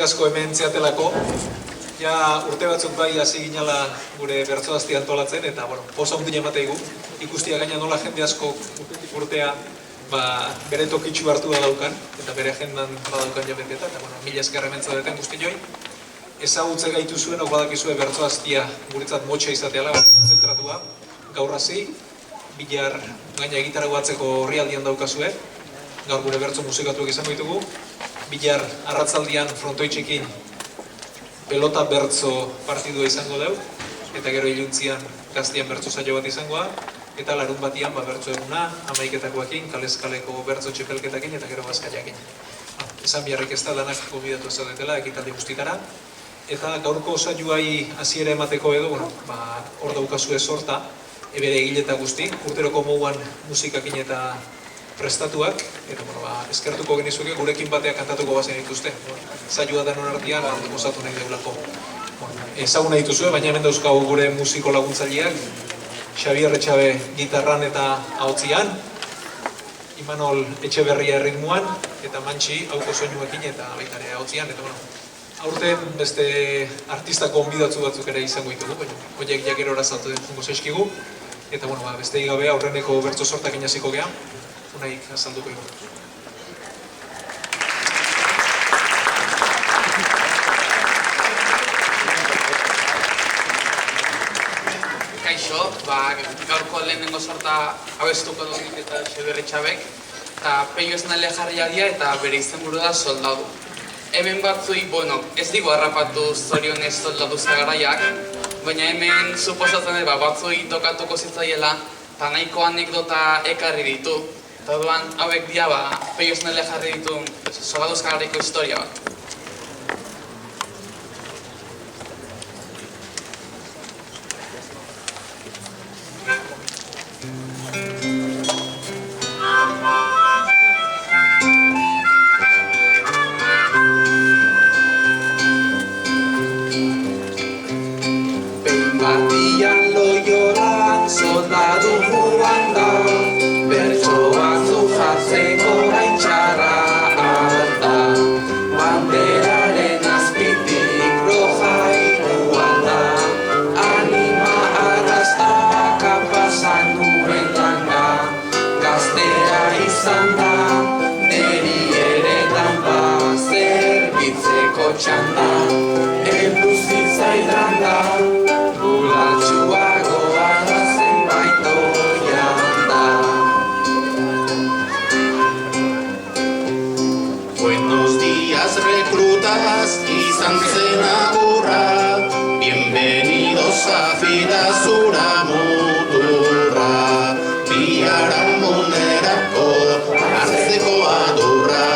asko hemen zeatelako. Ja urte batzuk bai hasi ginala gure bertsoazti antolatzen, eta posa hundin emateigu. Ikustia gaina nola jende asko urtea bere tokitxu hartu da daukan, eta bere agendan badaukan jabeketa, eta mila esker hemen zaudeten guztioi. Ezagutze gaitu zuen, hau badakizue bertsoaztia guretzat motxa izateala, kontzentratua. Gaur hasi, bilar gaina egitara guatzeko horri aldian daukazue. Gaur gure bertso musikatuak izango ditugu. Bilar arratzaldian frontoitxekin pelota bertso partidua izango deu, eta gero iluntzian gaztian bertso saio bat izangoa, eta larun batian bertso eguna, amaiketakoakin, kalezkaleko bertso txepelketakin, eta gero bazkaiakin. Esan biharrik ez da danak gobidatu zaudetela, ekitaldi guztitara, eta gaurko saioai hasiera emateko edo, hor daukazue sorta, ebere egile eta guzti, urteroko moguan musikakin eta prestatuak, eta eskertuko genizuke gurekin bateak kantatuko bazen dituzte. Saioa denon artean, osatu nahi deulako. Ezaguna dituzue, baina hemen dauzkagu gure musiko laguntzaileak, Xabier Etxabe gitarran eta ahotzian, Imanol Etxeberria erritmuan, eta Mantxi hauko soinuekin eta baitare ahotzian, eta aurten beste artistako onbidatzu batzuk ere izango ditugu, horiek jakerora saltu den jungo zeskigu, eta beste igabe aurreneko bertso sortakin hasiko geha, unaik azalduko dugu. Kaixo, gaurko lehenengo sorta abestuko dut eta Xabier Etxabek, eta Peio Esnale jarria dira eta bere izenburu da Soldadu. Hemen batzui, ez digu harrapatu zorionez soldadu zagaraiak, baina hemen suposatzen dut batzui tokatuko zitzaiela eta nahiko anekdota ekarri ditu. Eta duan hauek dia Peio Esnale jarri ditu soldadu zagaraiko historia bat. Batian Loiolan soldadu joan da, bertso batzuk jartzeko gaitxarra alda. Banderaren azpitik roja igual da, anima arrastaka pasan duen langa. Gaztea izan da, neri ere danba, zerbitzeko txanda, heldu zitzaidan da. Buenos días reclutas, izan zen agurra, bienvenidos a Fidazura muturra, biharamunerako hartzeko adurra,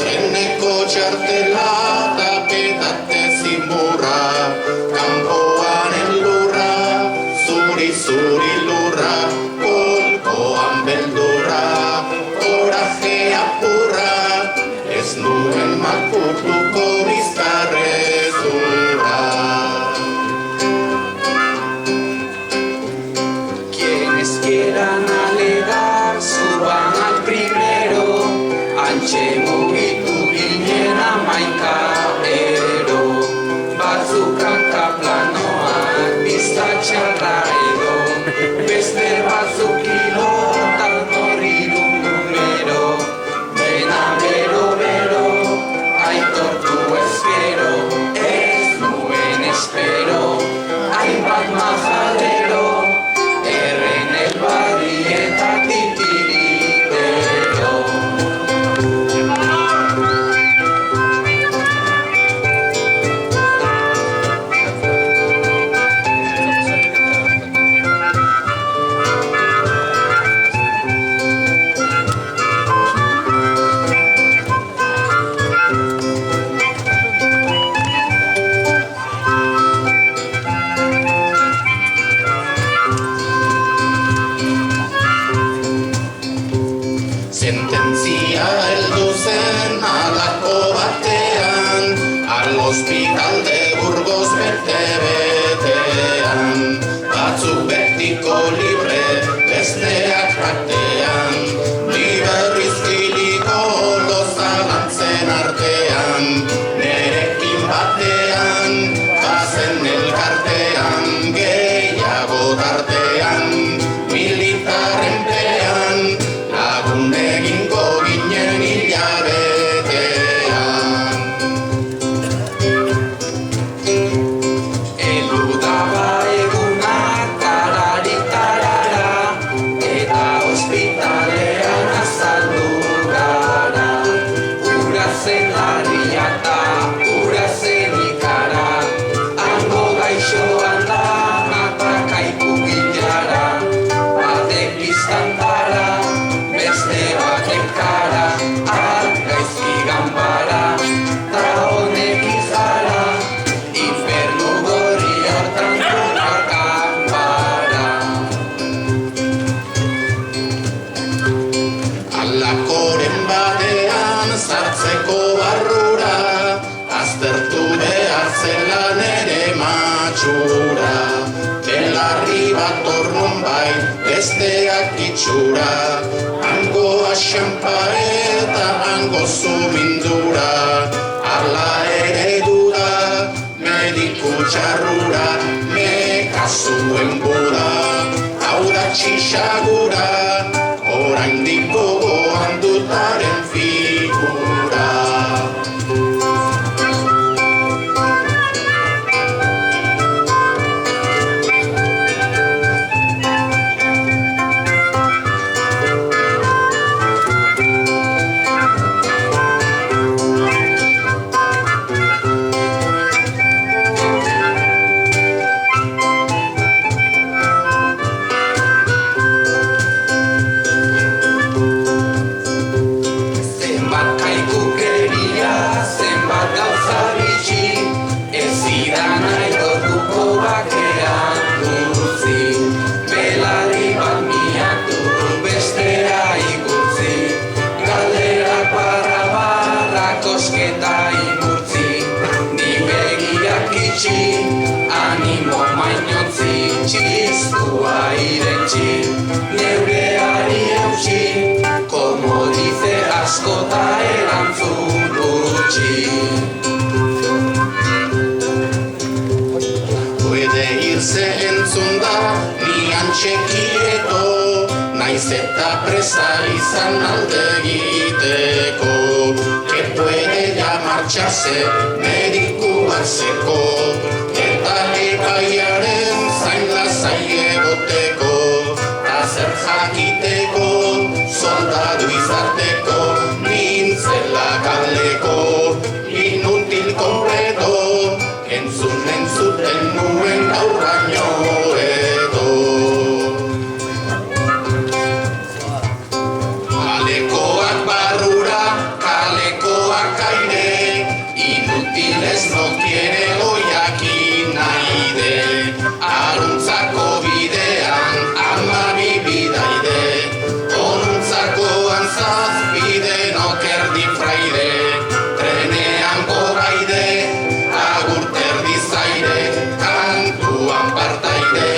treneko txartela tapetate zimurra, kanpoaren lurra, zuri lurra, kolkoan beldurra, korajea purra, ez nuen makurtuko bizkarrezurra. Quienes quieran alegar suban al primero, antxe mugitu ginen hamaika ero, batzukaka planoak biztatxarra edo, beste batzuk kilotan horri numero, dena bero, aitortu ezkero, ez nuen espero, hainbat majadero, erren elbarri eta titiritero. Sententzia heldu zen halako batean, al hospital de Burgos bete-betean, batzuk betiko libre, besteak ratean, liberrizkiliko lozalantzen artean, nerekin itxura, belarri bat ornon bai, besteak itxura, hango asampa eta hango zumindura, arla ere duda, mediku txarrura, nekazuen buda, hau da txixagura, oraindik gogoan dutaren figura. Animo mainontzi, txistua irentzi, neureari eutxi, como dice askota erantzun utxi. Puede irse entzun da, nian txekieto, naiz eta presa izan alde egiteko, que puede ya marcharse, medikuak zeko, eta epaiaren zain lasai egoteko, ta zer jakiteko, soldadu izateko, nintzela kaleko, inutil kompleto, entzuten nuen gaur baino edo. Kalekoak barrura, kalekoak aire, inutiles no quiere oiakin naide, aruntzako bidean amabi bidaide, onuntzakoan zazpide nokerdi fraide, trenean gogaide, agurterdi zaire, kantuan partaide,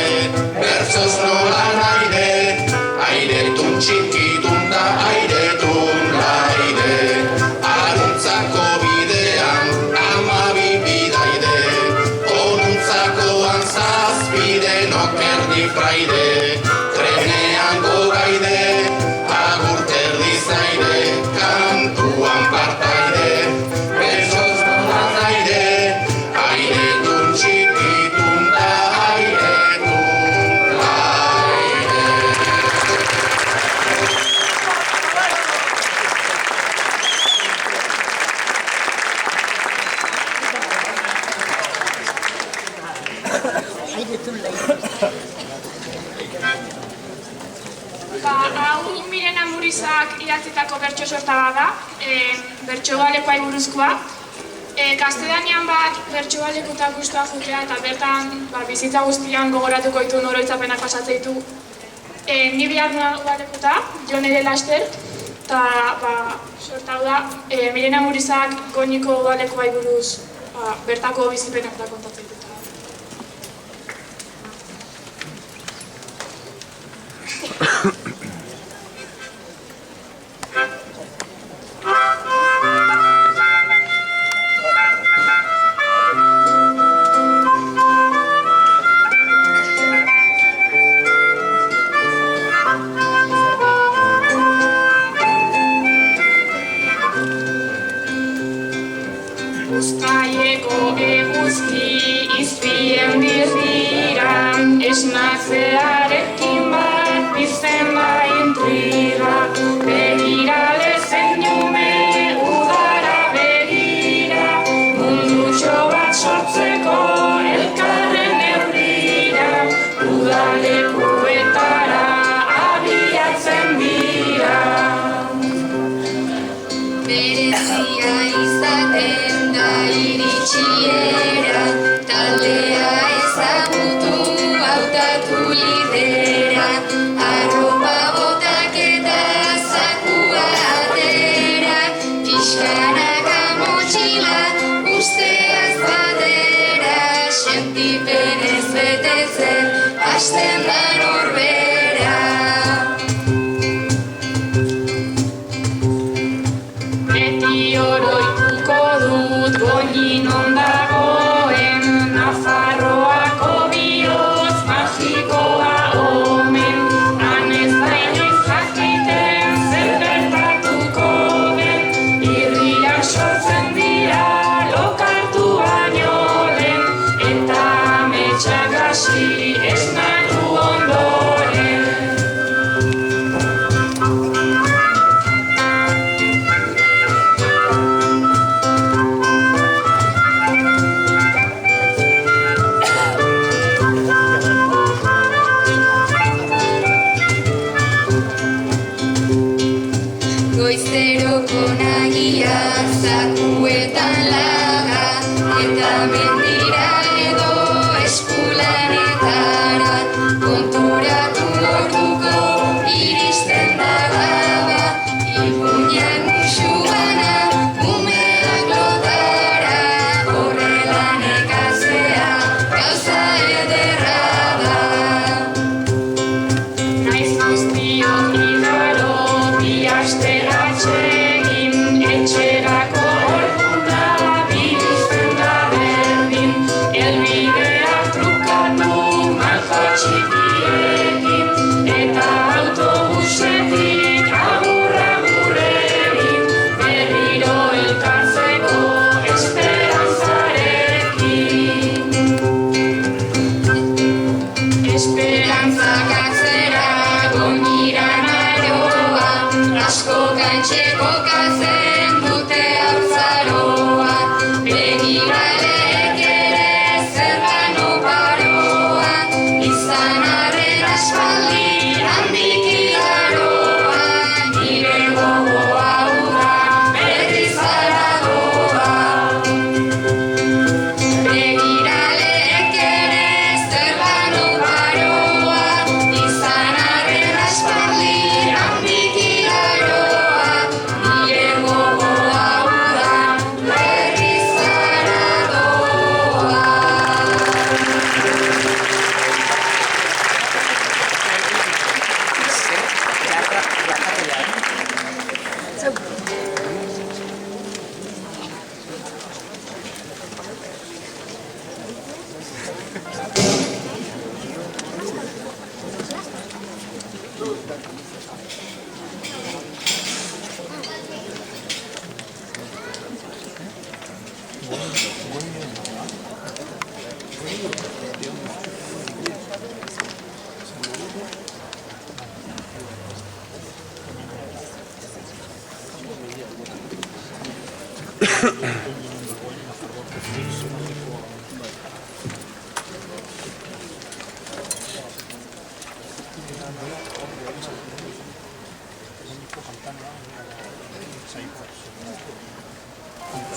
bertsoz nola naide, airetun txikitun da airetun laide, aruntzako bidean amabi bidaide, onuntzako zazpide nokerdi fraide, trenean gogaide, agurterdi zaire, kantuan partaide, bertsoz nola naide, airetun txikitun da airetun laide. Hau Mirena Murizak idatzitako bertso sorta bat da, bertsobalekoai buruzkoa. Gaztelanian bat bertsobalekuta guztua jutea eta bertan bizitza guztian gogoratuko ditu oroitzapenak pasatzen ditu. Ni bihar balekuta, Jon ere laster, eta sorta hau da, Mirena Murizak goiniko balekoai buruz bertako bizipenak da kontatzen ditu. Uztaileko eguzki izpien birrira, esnatzearekin bat bizten da intriga, begirale zein jume udara begira, mundutxo bat sortzeko elkarren eurrira, udalekuetara abiatzen dira. Berezia izaten da iritsiera, taldea ezagutu hautatu lidera, arropa botak eta zakua atera, pixkanaka motxila usteaz batera, sentipen Oin ondagoen Nafarroako bihotz magikoa omen, han ez da inoiz jakiten zer gertatuko den, irriak sortzen dira lokartu baino lehen, eta ametsak hasi esnatu ondoren. Goizeroko nagia zakuetan laga, eta mendira edo eskulanetara, konturatu orduko iristen da gaba, ipuinak musu bana, umeak lotara, horrela nekazea gauza ederra da. Naiz guztiok igaro bi aste atsegin, etxerako orduna bilizten da berdin, helbideak trukatu malko txikiekin, eta autobusetik agur egin, berriro elkartzeko esperantzarekin. Esperantzak atzera goñiran aroa, asko kantxeko katzen dute haurtzaroa, begiraleek ere zer dan oparoa, izan arren aspaldi handik igaroa, nire gogoa uda berriz aradoa. Begiraleek ere zer dan oparoa, izan arren aspaldi handik igaroa, nire gogoa uda berriz aradoa.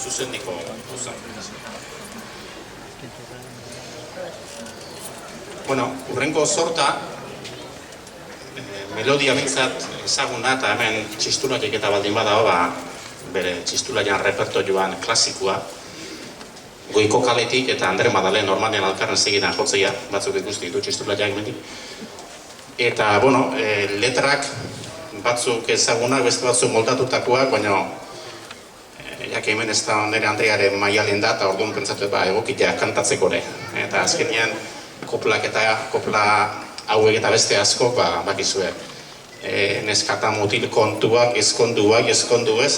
Zuzeniko guzan. Bueno, urrengo sorta, melodia bintzat ezaguna eta hemen txistulaiek eta baldin badago, bere txistulaian repertorioan klasikoa, Goiko Kaletik eta Andre Madalen normalean alkarren segidan jotzea, batzuk ikusti ditu txistulaiak mendik. Eta, bueno, letrak batzuk ezagunak, beste batzuk moldatutakoak, baina jak hemen ez da nire Andrearen maialen da, eta orduan pentsatu egokitea kantatzeko ere. Eta azkenean koplak eta kopla hauek eta beste asko, bakizue. Neskata mutil kontuak, ezkonduak, ez,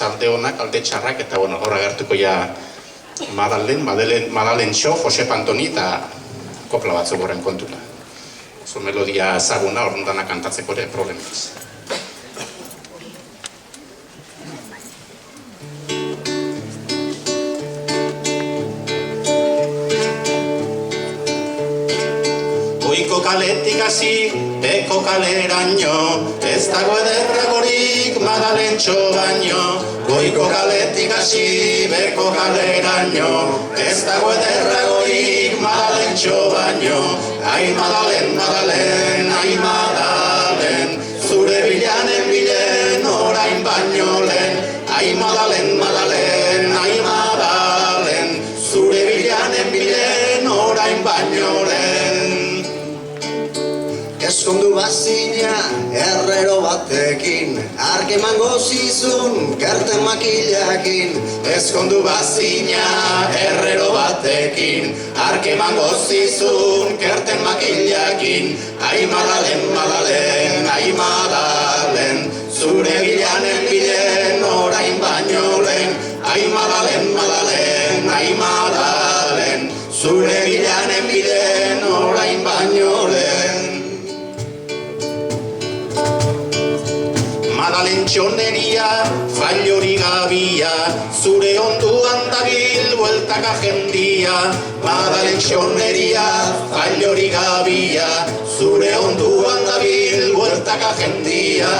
alde honak, alde txarrak, eta bueno, horra gertuko ja Madalen Txo, Josep Antoni eta kopla batzuk horren kontura. Oso melodia ezaguna, orduan dana kantatzeko ere problemaz. Goiko Kaletik hasi, beko kaleraino, ez dago ederragorik Madalen Txo baino. Goiko Kaletik hasi, beko kaleraino, ez dago ederragorik Madalen Txo baino. Ai Madalen, Madalen, ai Madalen, zure bilanen bilen orain baino lehen. Ai Madalen, Madalen, ai Madalen, zure bilanen bilen orain baino lehen. Eskondu bazina herrero batekin, ark emango zizun gerten makilakin. Eskondu bazina batekin, arkeman gozizun, kerten makillakin. Ai Madalen, Madalen, ai Madalen, zure bilanen bilen orain baino lehen. Ai Madalen, Madalen, ai Madalen, zure bilanen bilen orain baino lehen. Madalen txoneria, failori gabia, zure onduan dabil bueltaka jendia. Madalen txoneria, failori gabia, zure onduan dabil bueltaka jendia.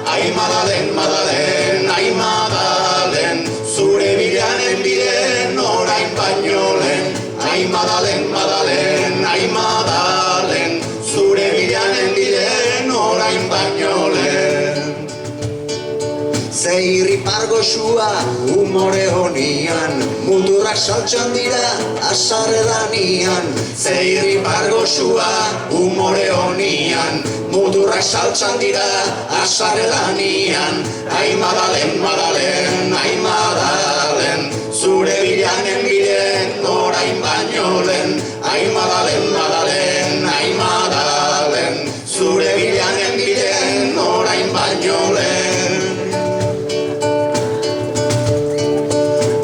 Ai Madalen, Madalen, ai Madalen, zure bilanen bilen orain baino lehen. Ai Madalen, Madalen, ai Madalen, zure bilanen bilen orain baino lehen. Zeirri pargosua umore honian, muturrak saltxan dira asarredanian. Zeirri pargosua umore honian, muturrak saltxan dira asarredanian. Ai Madalen, Madalen, ai Madalen, zure bilanen bilen orain baino lehen. Ai Madalen, Madalen, ai Madalen, zure bilanen bilen orain baino lehen.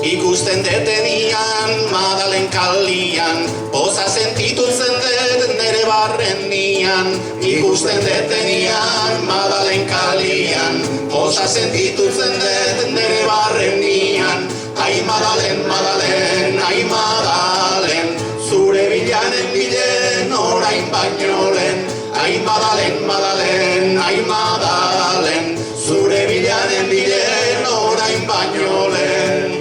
Ikusten detenian, Madalen kalian, poza sentitutzen dut nere barrenian. Ikusten detenian, Madalen kalian, poza sentitutzen dut nere barrenian. Ai Madalen, Madalen, ai Madalen, zure bilanen bilen orain baino lehen. Ai Madalen, Madalen, ai Madalen, zure bilanen bilen orain baino lehen.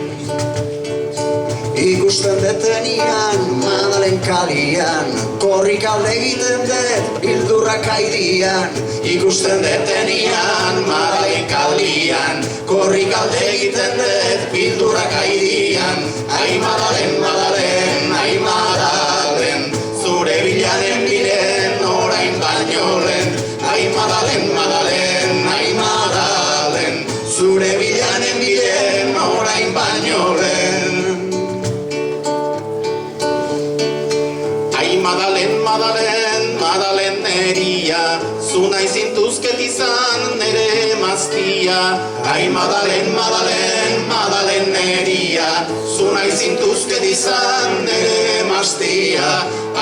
Ikusten detenian, Madalen kalian, korrik alde egiten dut, bildurrak aidian. Ikusten detenian, Madalen kalian, korrik alde egiten dut, bildurrak aidian. Ai Madalen, Madalen, ai Madalen, zure bilanen bilen orain baino lehen. Ai Madalen, Madalen, ai Madalen, zure bilanen bilen orain baino lehen. Ai Madalen, Madalen, Madalen neria, zu nahi zintuzket izan nere emaztia. Ai Madalen, Madalen, Madalen neria, zu nahi zintuzket izan nere emaztia.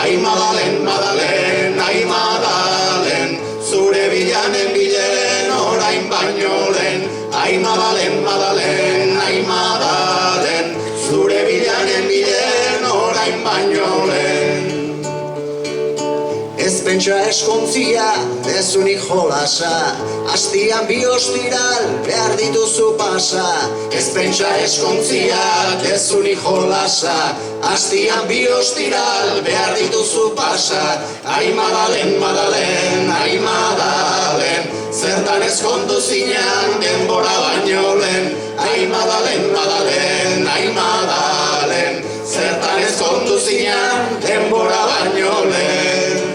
Ai Madalen, Madalen, ai Madalen, zure bilanen bilen orain baino lehen. Ai Madalen, Madalen, ai Madalen, zure bilanen bilen orain baino lehen. Ez pentsa eskontzia, dezunik jolasa, astian bi ostiral behar dituzu pasa. Ez pentsa eskontzia, dezunik jolasa, astian bi ostiral behar dituzu pasa. Ai Madalen, Madalen, ai Madalen, zertan eskondu zinean denbora baino lehen. Ai Madalen, Madalen, ai Madalen, zertan eskondu zinean denbora baino lehen.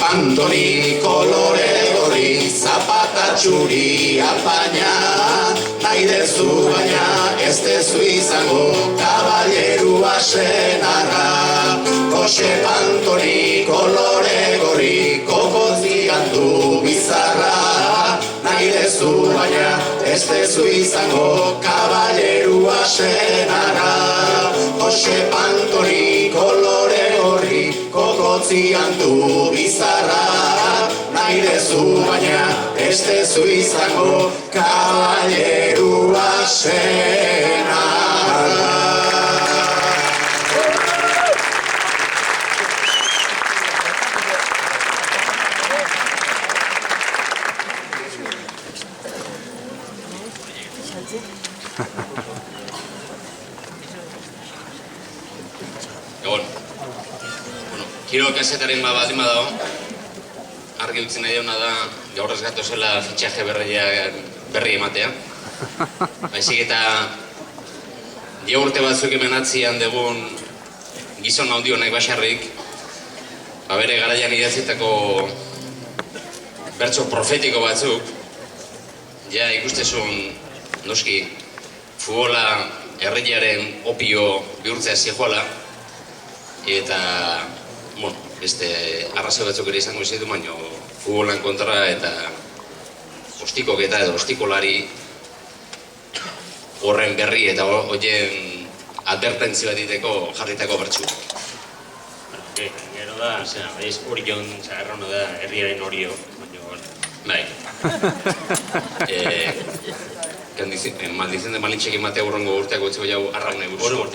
Antoni kolore gorri, zapata txuri apaina. Nahi dezu baina ez dezu izango kaballerua senarra. Josep Antoni kolore gorri, kokotzian du bizarra. Nahi dezu baina ez dezu izango kaballerua senarra. Josep Antoni kolore gorri, kokotzian du bizarra. Nahi dezu baina ez dezu izango kaballerua senarra. Egon, Kirol kasetaren baldin badago, argi utzi nahi dauna da gaur ez gatozela fitxaje berri ematea. Baizik eta urte batzuk hemen atzian dugun gizon handi honek basarrik, bere garaian idatzitako bertso profetiko batzuk, ja ikustezun noski futbola herriaren opio bihurtzea zijoala, eta, beste arrazoi batzuk ere izango izitu, baina futbolan kontra eta ostikoketa edo ostikolari horren berri eta horien advertentzi bat diteko jarritako bertsu. Gero da, orion, errona da, herriaren orio, bai. Maldizen de malintxek ematea urrengo urteako utziko jau arrak nahi buruz.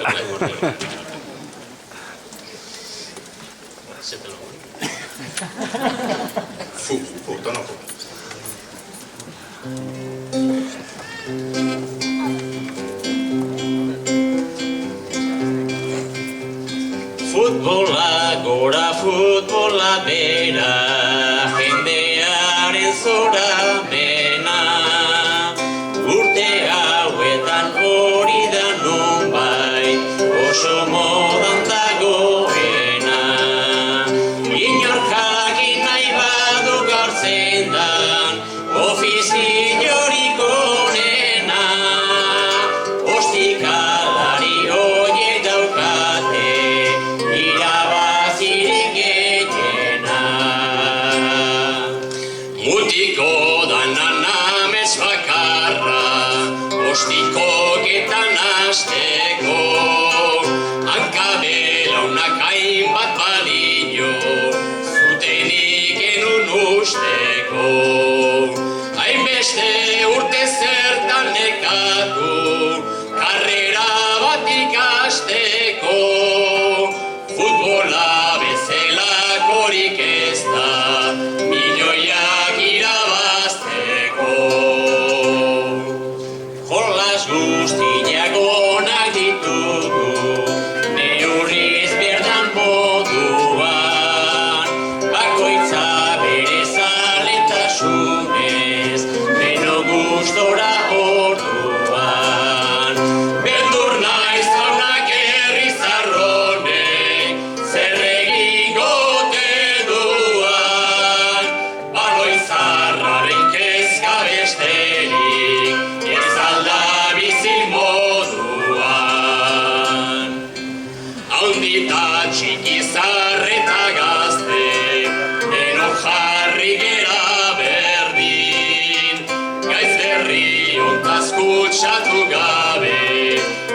Tonoko. Futbola gora, futbola bera, jendearen zora mena. Urte hauetan hori da nonbait, oso modan dagoena. Inor jakin nahi badu gaur zein dan, ofiziorik onena. Ostikalari horiek daukate, irabazirik gehiena. Mutiko danan amets bakarra, ostikoketan hasteko. Hankabelaunak hainbat balio, zutenik enun usteko. Hainbeste urte zertan nekatu, karrera bat ikasteko. Futbola bezalakorik ez da, milioiak irabazteko. Jolas guztiak onak ditugu, neurriz berdan moduan. Bakoitza bere zaletasunez, beno gustora orduan. Beldur naiz jaunak herri zarronek, zer egingo ote duan. Baloi zarraren kezka besterik, ez alda bizi moduan. Haundita txiki zarreta gazte, deno jarri gera berdin. Gaiz berri ontaz kutsatu gabe,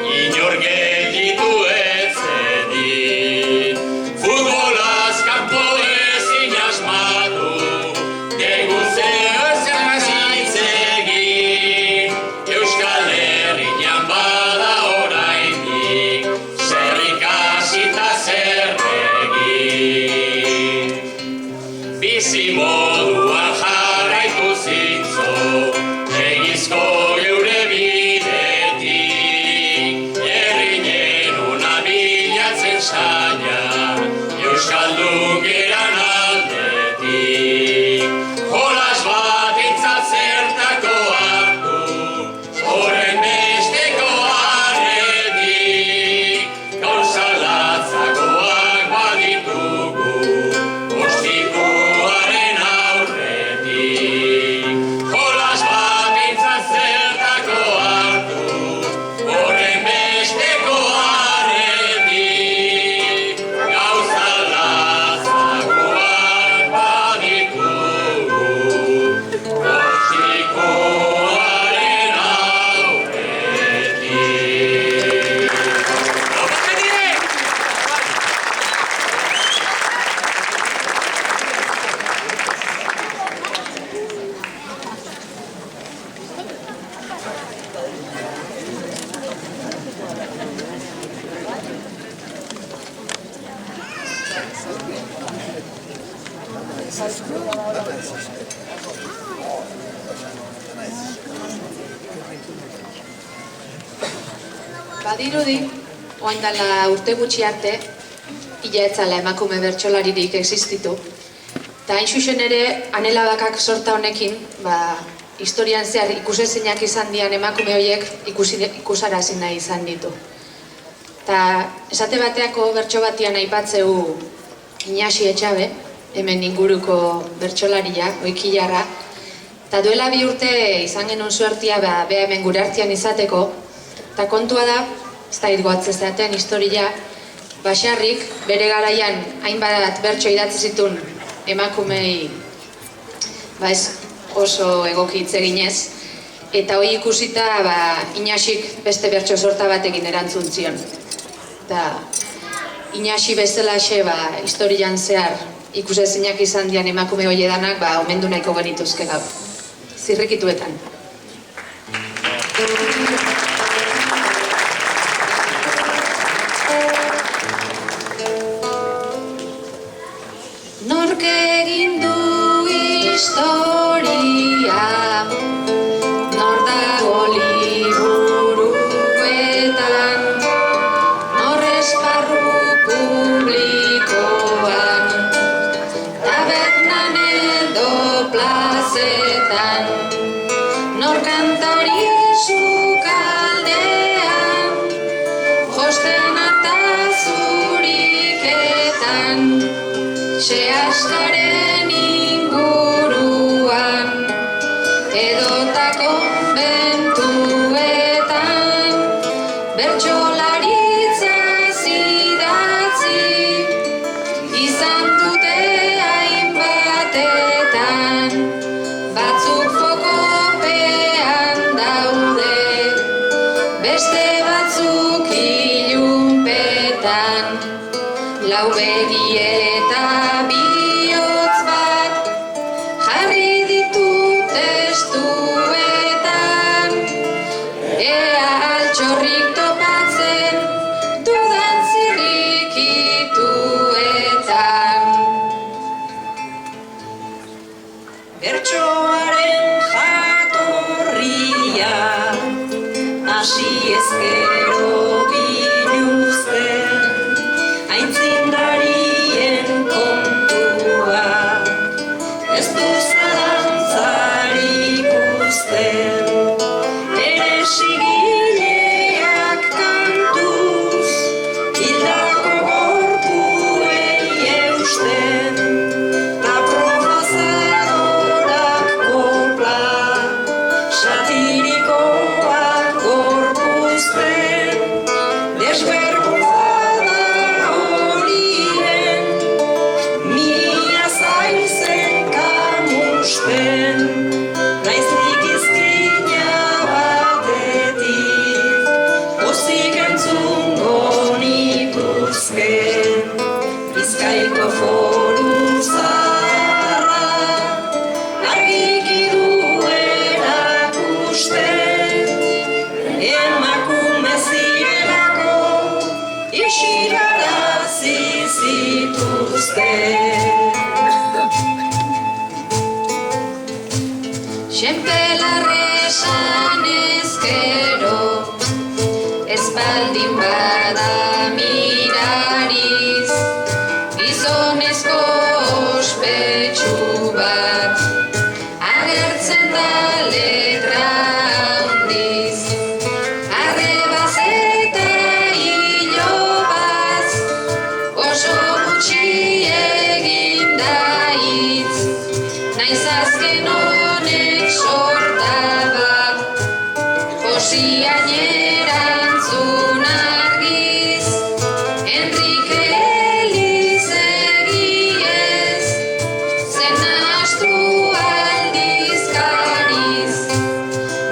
inor gelditu ez zedin. Futbolaz kanpo ezin asmatu, degun zehazan zitzegin. Euskal Herrian bada oraindik, zer ikasi eta zer egin. Bizi moduan jarraitu zintzo, egizko geure bidetik. Herrinen una bilatzen saia, euskaldun geran aldetik. Jolas bat entzat zertako hartu, horren besteko aretik. Gauza latzakoak baditugu, ostikoaren aurretik. Jolas bat entzat zertako hartu, horren besteko aretik. Gauza latzakoak baditugu, ostikoaren aurretik. Badirudi, oain dela urte gutxi arte, ila etzala emakume bertsolaririk existitu. Eta hain xuxen ere, anelabakak sorta honekin, historian zehar ikusezinak izan dian emakume horiek ikusarazi nahi izan ditu. Eta esate bateako bertso batian aipatzeu Iñasi Etxabe, hemen inguruko bertsolaria, oikilarra, eta duela 2 urte izan genuen suertia beha hemen gure artean izateko, eta kontua da, ez da goatzezaten historia, Baxarrik bere garaian hainbat bertso idatzi zituen emakumei ez oso egoki hitz eginez, eta hori ikusita Iñasik beste bertso sorta batekin erantzun zion. Eta Iñasi bezalaxe historian zehar ikusezinak izan dian emakume hoiedanak omendu nahiko genituzke gaur. Zirrikituetan. Nork egin du historia, nor dago liburuetan, nor esparru publikoan, tabernan edo plazetan, nor kantari sukaldean, josten eta zuriketan, se askaren inguruan, edota konbentuetan, bertsolaritza zidatzi, izan dute hainbatetan, batzuk fokopean daude, beste batzuk ilunpetan, lau begi eta bihotz bat jarri ditut testuetan, ea altxorrik topatzen dudan zirrikituetan. Bertsoaren jatorria hasi ezkero biluzten, aitzindarien kontua, ez du zalantzarik usten, ere sigileak kantuz, hildako gorpuei eusten, ta provozadorak kopla, satirikoak gorpuzten, desberguntzada horien, mila zailzen kamusten, naiznik izkina batetik, pozik entzungo nituzken, Bizkaiko foru zaharra, argiki du erakusten, emakume zirelako isilarazi zituzten. Xenpelarresan ezkero, ez baldin bada mirariz, gizonezko ospetsu bat, agertzen da letra handiz, arrebaz eta ilobaz, oso gutxi eginda hitz, naiz azken honek sorta bat, Josian erantzun argiz, Enrique Elizegiez, zen ahastu aldizkariz,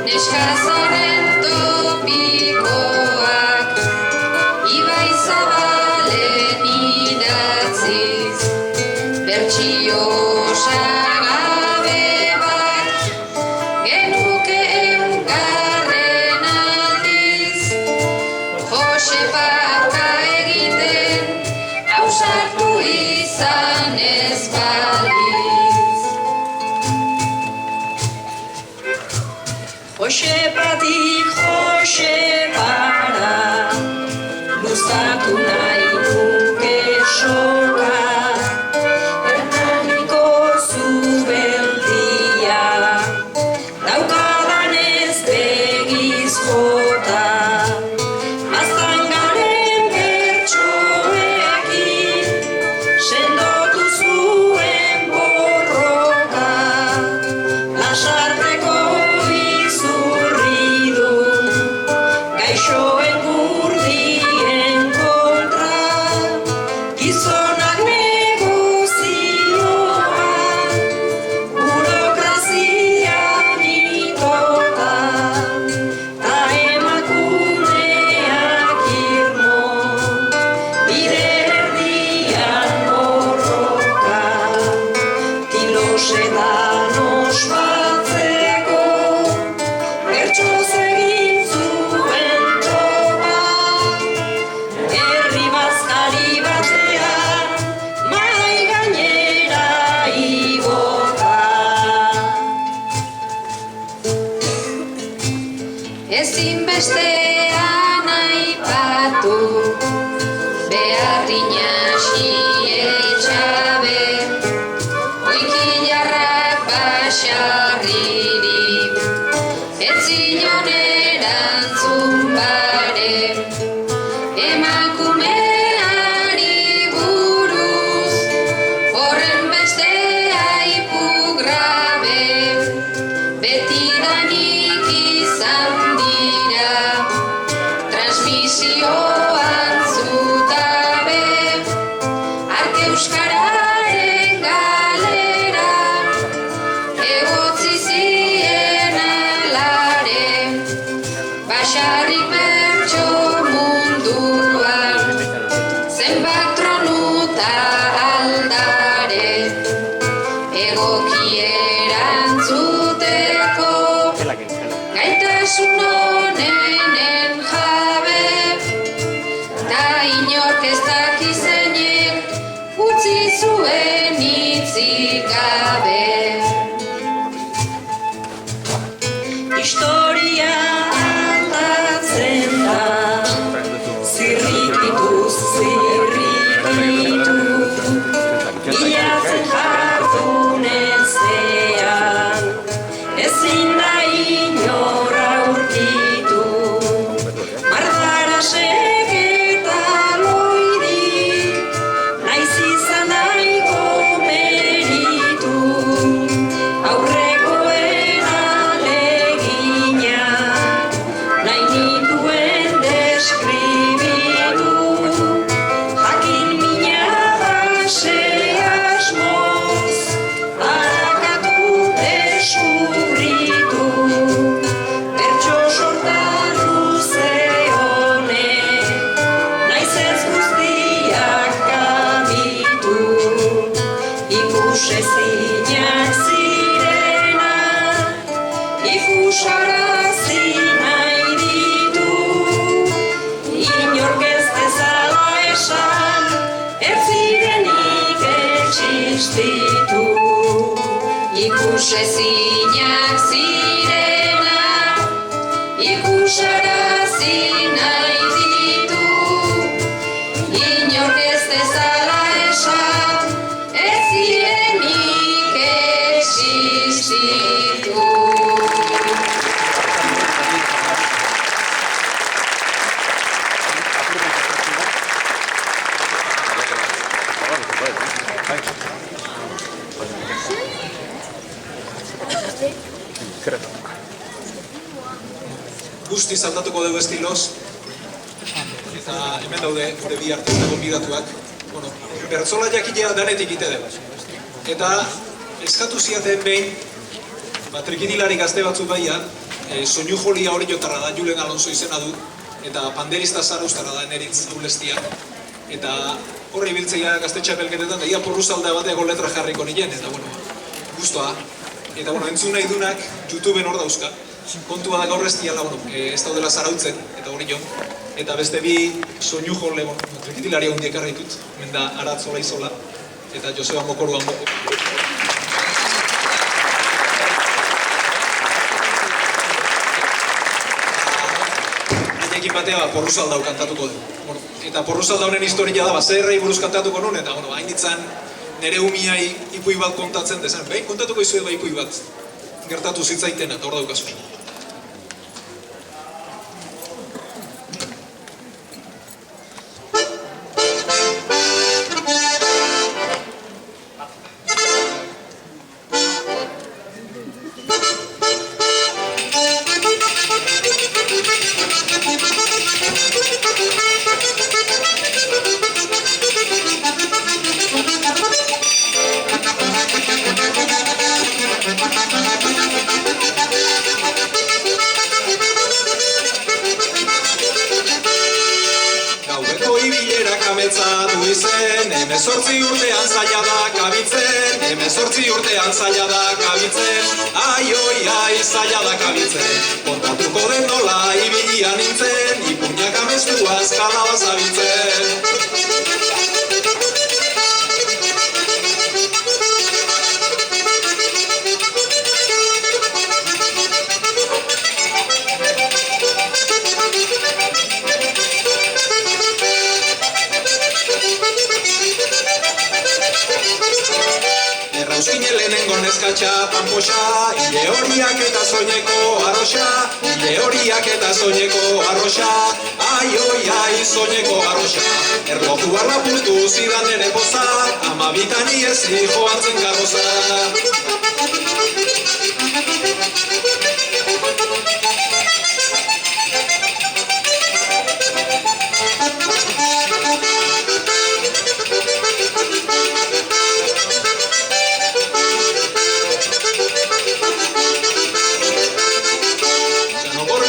neska zaren topikoak, Ibai Zabalen idatziz, bertsio osagabe bat, genuke eungarren aldiz, Josepaka egiten, ausartu izan ez baliz. Josepatik Josepara, luzatu nahi nuke soka, Hernaniko zubeldia, daukadan ez begiz jota, Aztangaren bertsoekin, sendo bestean aipatu, beharrina etxabe, oikilarrak basarririk, etzion erantzun bare, emakumeari buruz, horren beste aipu grabe, betidanik izan dira, transmisioan zutabe, arke euskararen galera, egotzi zien alare, basarrik bertso munduan, zenbat tronuta aldare, egoki erantzuteko, gaitasun honenen jabe, ta inork ez daki zeinek utzi zuen hitzik gabe. Historia aldatzen da, zirrikituz zirrikitu, bilatzen jardun ezean, ezin da inor aurkitu, mardarasek eta loirik, naiz izan nahiko meritu, aurrekoen alegina, nahi nituen deskribitu, jakin mina base asmoz, harakatu deskubritu, bertso sorta luze honek, naiz ez guztiak gabitu, ikusezinak zirena, ikusarazi nahi ditu, inork ez dezala esan, ez zirenik existitu. Ikusezinak zirena, ikusarazi nahi ditu, inork ez dezala esan, ez zirenik existitu. Guztiz aldatuko dugu estiloz, eta hemen daude gure bi artista gonbidatuak. Bueno, bertsola jakilea danetik ite dugu. Eta eskatu ziaten behin, trikidilari gazte batzuk baian, soinu jolia hori jotarra da, Julen Alonso izena du, eta panderista zaraustarra da eneritz aulestia. Eta horri biltzea gazte txapelketetan, da ia porruzalda bateako letra jarriko nien, eta bueno, guztua. Eta bueno, entzun nahi dunak, YouTubeen hor dauzka. Kontua da gaur ez diala, ez daudela zarautzen, eta hori jo. Eta beste bi soinu jole, trikitilaria hundiek arraitut, hemen da Aratzola Izola, eta Joseba Mokoruan Moko. Ekin batea Porruzaldau kantatuko du. Eta Porruzaldaunen historia da, zerrei buruz kantatuko nun, eta hain ditzan nere umiai ipui bat kontatzen dezen. Behin kontatuko izuet ba ipui bat gertatu zitzaiten, eta hor daukazu. Hemezortzi urtean zaila da kabitzen, hemezortzi urtean zaila da kabitzen, ai oi ai zaila da kabitzen. Kontatuko den nola ibilia nintzen, ipuñak amestuaz kalabaz abitzen. Euskine lehenengo neskatxa panpoxa, ile horiak eta soineko arroxa, ile horiak eta soineko arroxa, ai, oi, ai, soineko arroxa. Erloju lapurtu zidan ere poza, ama bitani ezi joan zen garroza.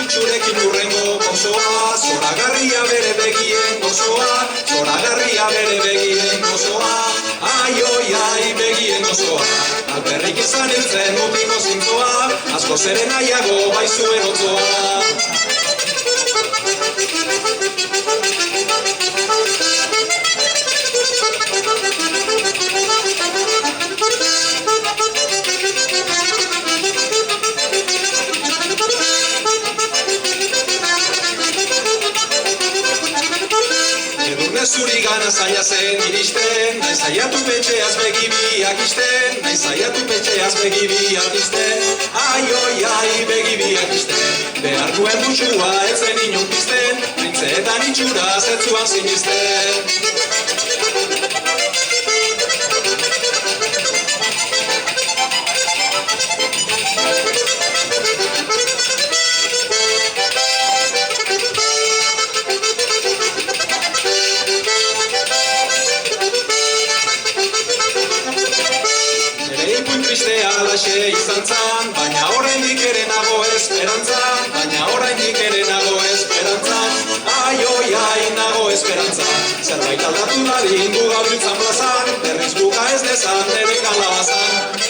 Txurekin urrengo gozoa, zoragarria bere begien gozoa, zoragarria bere begien gozoa, ai, oi, ai, begien gozoa. Alperrik izan hiltzen mutiko zintzoa, asko zeren nahiago baizuen otzoa. Zuri gana zaila zen iristen, nahi zaiatu petxeaz begibiak isten, nahi zaiatu petxeaz begibiak isten, ai, oi, ai, begibiak isten. Behar duen butxua etzen inon pizten, printzeetan itxura zetzuan sinisten. Alaxe izan zan, baina oraindik ere nago esperantzan, baina oraindik ere nago esperantzan, ai, oi, ai, nago esperantzan. Zerbait aldatu dadin gu gabiltzan plazan, berriz buka ez dezan nire kalabazan.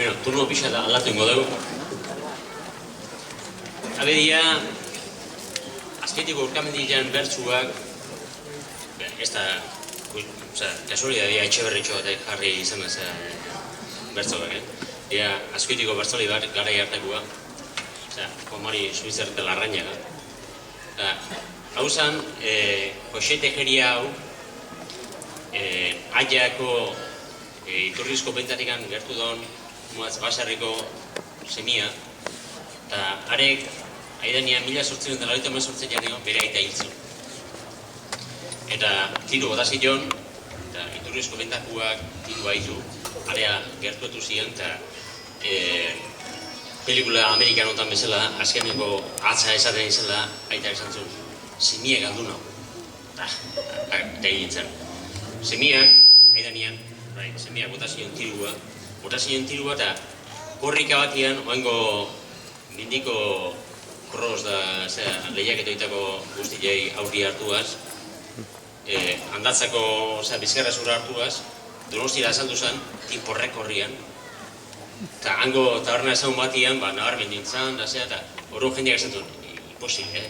Bueno, turno pixa da aldatu ingo dugu. Abedia, azkeitiko urkamendilean bertsuak, ez da, kasualitatea etxeberritxo batek jarri izan ez bertsuak, Ia, azkeitiko bertsoli bat garai hartakoa, Komari Suizerte Larrañaga. Hau zan, Jose Tejeria hau, Aiako Iturrizko bentatikan gertu daun Muatz Basarriko semia, eta arek, aidanean 1888 janeo bere aita hiltzu. Eta tiru botazi jon, eta Iturrizko bentakuak tiru haizu, area gertuetu ziren, eta pelikula amerikanotan bezala, azkeneko atza esaten izela, aita esan zuen, semia galdu nago. Eta egin zen. Semiak, aidanean, semiak botazion tirua, eta korrika batian, oengo mindiko cross da lehiaketoitako guztiei aurri hartuaz, handatzako bizkarra zura hartuaz, Donostira azaldu zen, tinporrek horrian, eta hango taberna ezagun batian, nabarmen nintzen, eta horren jendeak esan duen, imposible,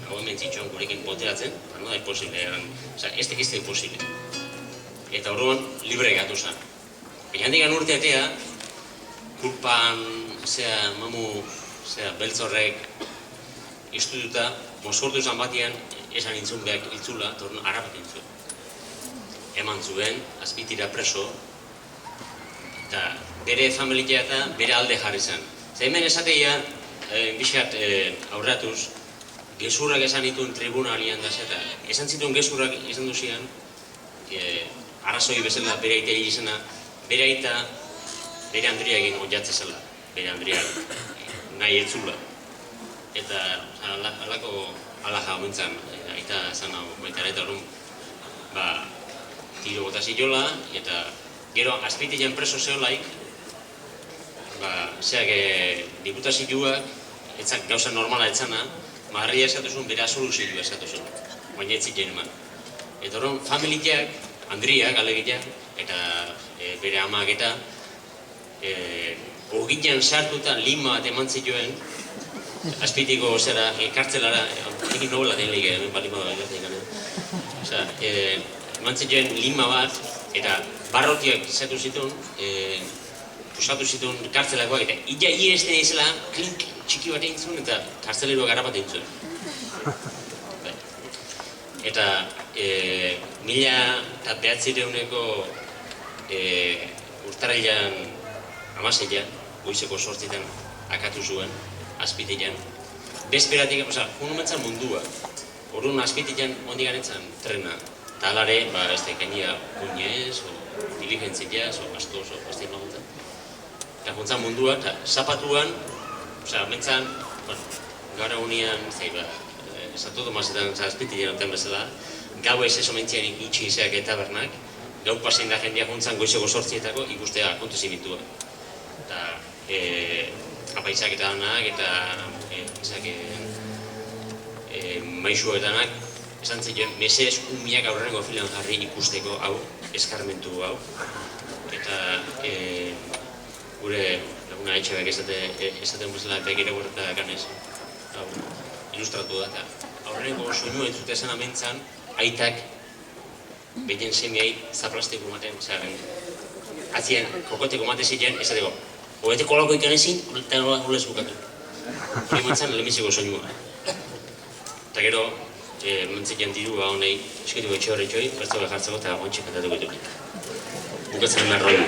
hau hemen zitxoan gurekin poteratzen, no da imposible, ez tekizte imposible. Eta horren libre gatu zen. Egandikan urteatea, kulpan, mamu, beltzorrek istututa, mozkortu izan batian, esan intzun behak iltzula, eta horren arabat intzuen. Eman zuen, azpitira preso, eta bere familia eta bere alde jarri zen. Hemen esateia, bizkat aurratuz, gezurrak esan dituen tribunalian da zeta, esan zituen gezurrak izan duzian, arrazoi bezala bere aita izena, bere aita, bere Andria egin onjatze zela, bere Andria nahi etzula. Eta alako alaja omentzan, aita zan hau, baita horren, tiro botazi jola, eta gero azpitilean preso zeolaik, zeak diputazioak, etzak gauza normala etzana, marria eskatu zuen, bere asoluzioa eskatu zuen, baina etzik jen eman. Eta horren, familiak, Andriak, alegitak, eta bere amak eta ogilean sartuta lima bat eman zituen, Azpitiko zera, kartzelara, egin nobela den lege, bali moda egatzen gana. Osea, eman zituen lima bat, eta barrotiak izatu zituen, pusatu zituen kartzelakoak, eta illa ieste izela, klink txiki bat egin zuen, eta kartzeleroa gara bat egin zuen. Eta 1900 urtarrilan 16 goizeko 8 akatu zuen Azpitian. Bezperatik, monumentzan mundua. Orduan Azpitian ondik ganetzen trena. Eta alare, ez da ikainia puñez, o diligentziaz, o astoz, o ez da imaguntzen. Eta jontzan mundua, eta zapatuan, mentzan, gaur egunean, Santo Tomasetan Azpitian oten bezala, gau ez eso mentzian itxi izeak eta bernak, gau pasein da jendeak jontzan goizeko 8etako ikustea kontu zimintua. Eta apaitzak eta danak, eta maixuetanak, esan zituen, mesedez umiak aurreneko filan jarri ikusteko hau, eskarmentu hau. Eta gure laguna etxabek esaten bezala begire gorreta ganez, hau, ilustratu da, eta aurreneko soinua entzute esan amentzan, aitak behien semiai zaplasteko maten, atzien kokoteko mate ziren, esateko, hogeite kolako ikanezin, eta nola ez bukatu. Hori mantzan lehenbiziko soinua. Eta gero, mentziken dirua honei, eskituko etxe horre txoi, bertzako jartzeko eta ontsi kantatuko ditu. Bukatzen narroi.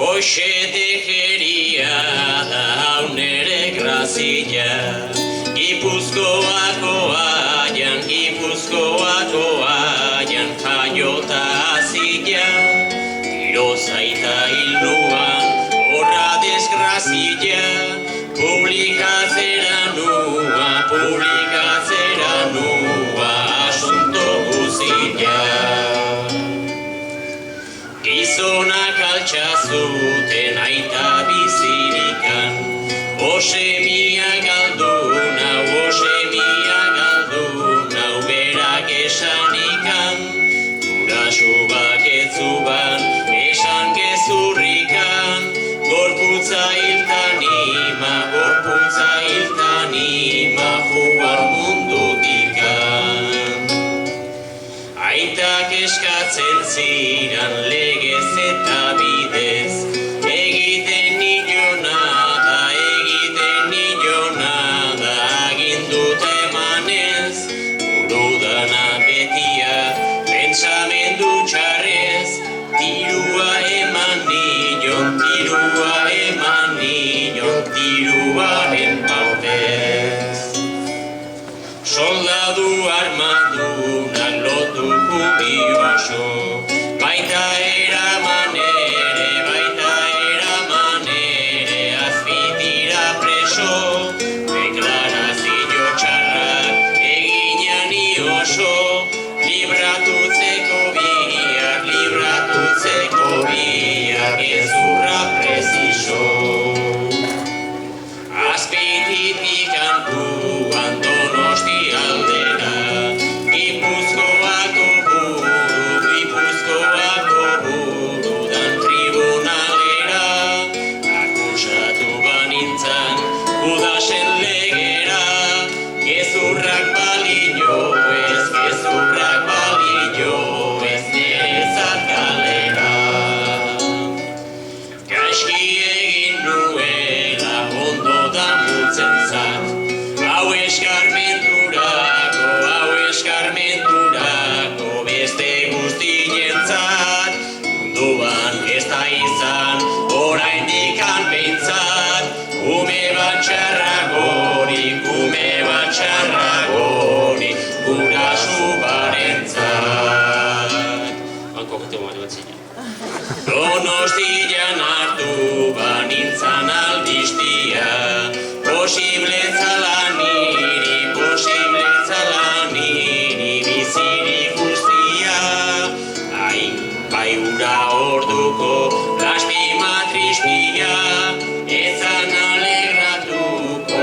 Hoxe tejeria da nere grazia, Gipuzkoako aian jaiota azia, Girozaita hilduan horra desgrazia, publikatzera nua asunto guzia. Gizonak altxazuten aita bizirikan, Osemia galdu nau berak esanikan, Gurasobak etzuban esan gezurrikan, Gorputza hiltanima jugar mundutikan. Aitak eskatzen ziran legez eta bidez, egiten nio nada, agindut emanez, burudana betia, pentsamendu txarrez, tirua eman nion, tiruaren partez. Soldadu armadunak lotuko bioso, baita eraman ere, Azpitira preso, deklarazio txarrak eginan ioso, libratutzeko biak ezurra preciso. Azpititik kanpuan Donosti aldera, Gipuzkoako buru dan tribunalera, akusatu banintzan udasen legera, gezurrak balio ez nerezat galera. Gaizki egin nuela ondo damutzen zat, hau eskarmenturako beste guztientzat, munduan ez da izan, oraindikan behintzat, ume bat txarragorik, gurasubarentzat. Donostian hartu banintzan albistia, posible zala niri bizirik guztia. Bai ura orduko lastima trispia, ezan alegratuko,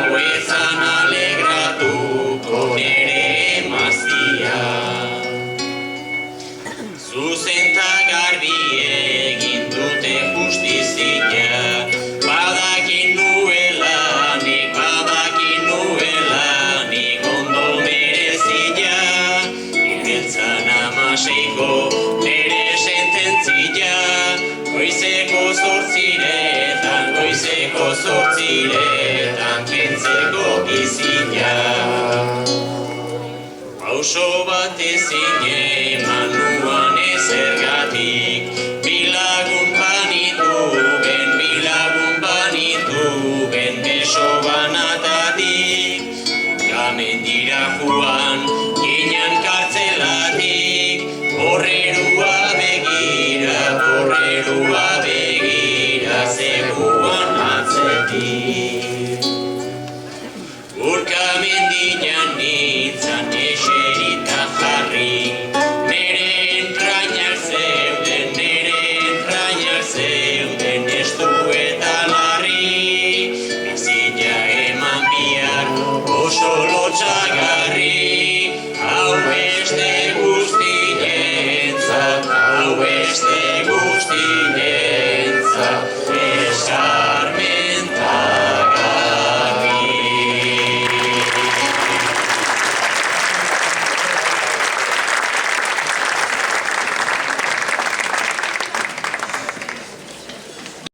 kentzeko izina. Pauso bat ezin emanuan ezergatik, bilagun